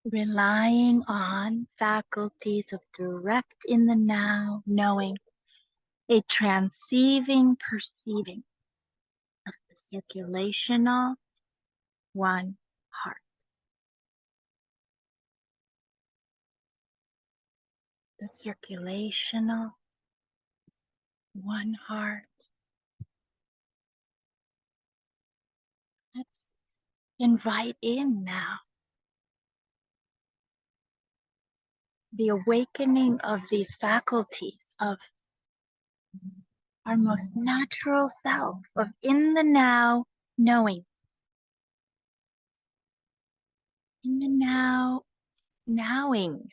Relying on faculties of direct in the now knowing, a transceiving perceiving of the circulational one heart. The circulational one heart. Let's invite in now the awakening of these faculties of our most natural self, of in the now knowing, in the now knowing.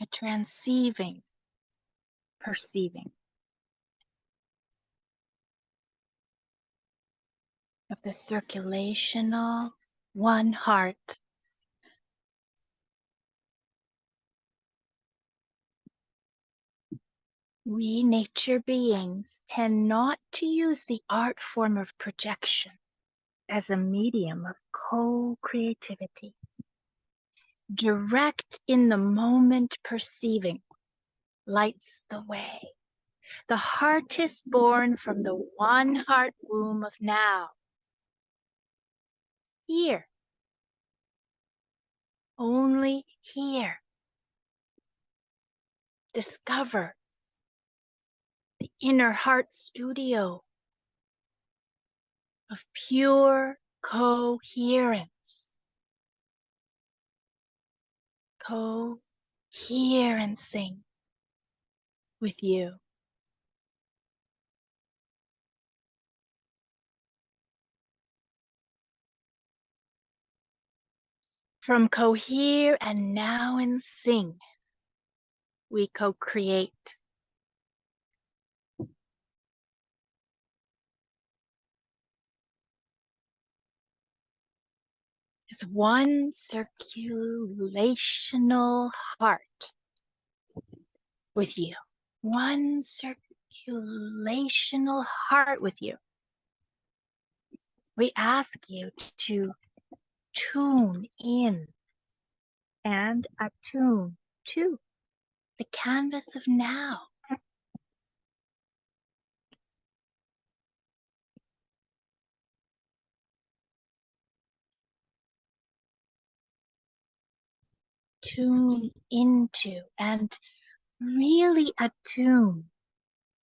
A transceiving perceiving of the circulational one heart. We nature beings tend not to use the art form of projection as a medium of co-creativity. Direct in the moment perceiving lights the way. The HeArtist born from the one heart womb of now. Here. Only here. Discover the inner heart studio of pure coherence. Coherencing with you. From cohere and now and sing, we co-create. It's one circulational heart with you. One circulational heart with you. We ask you to tune in and attune to the canvas of now. Tune into and really attune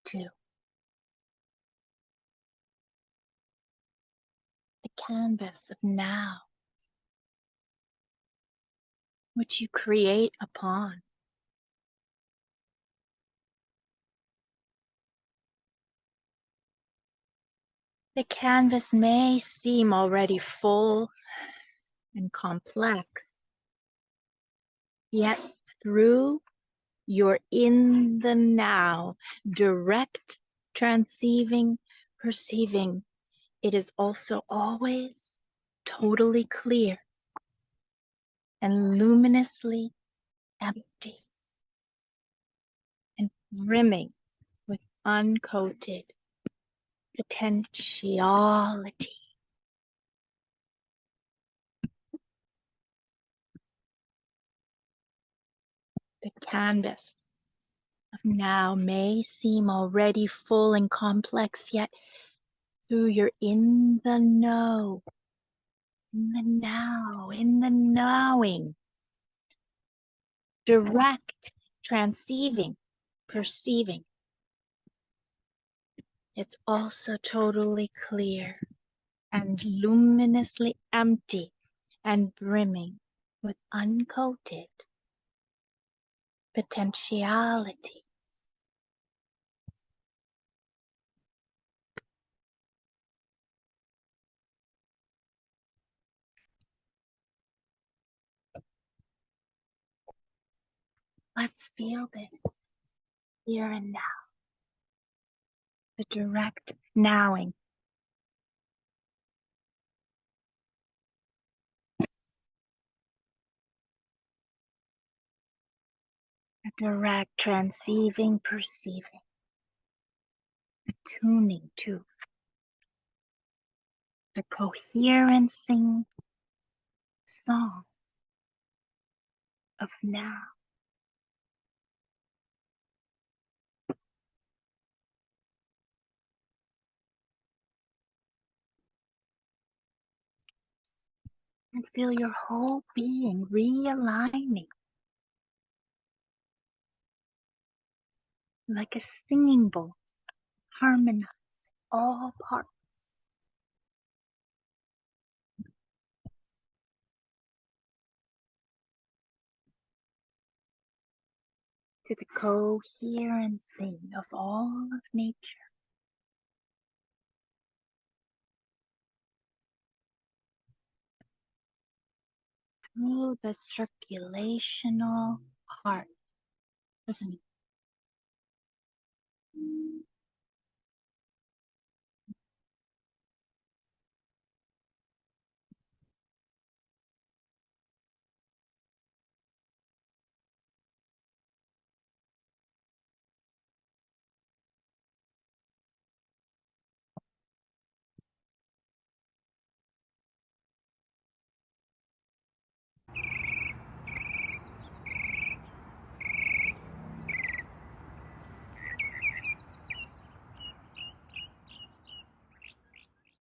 to the canvas of now, which you create upon. The canvas may seem already full and complex, yet through your in the now, direct transceiving, perceiving, it is also always totally clear and luminously empty and brimming with uncoated potentiality. The canvas of now may seem already full and complex, yet through your in the know, in the now, in the knowing, direct, transceiving, perceiving, it's also totally clear and luminously empty and brimming with uncoated potentiality. Let's feel this here and now. The direct nowing. a direct transceiving, perceiving, attuning to the coherencing song of now. And feel your whole being realigning like a singing bowl, harmonizing all parts to the coherencing of all of nature. Through the circulational heart of me.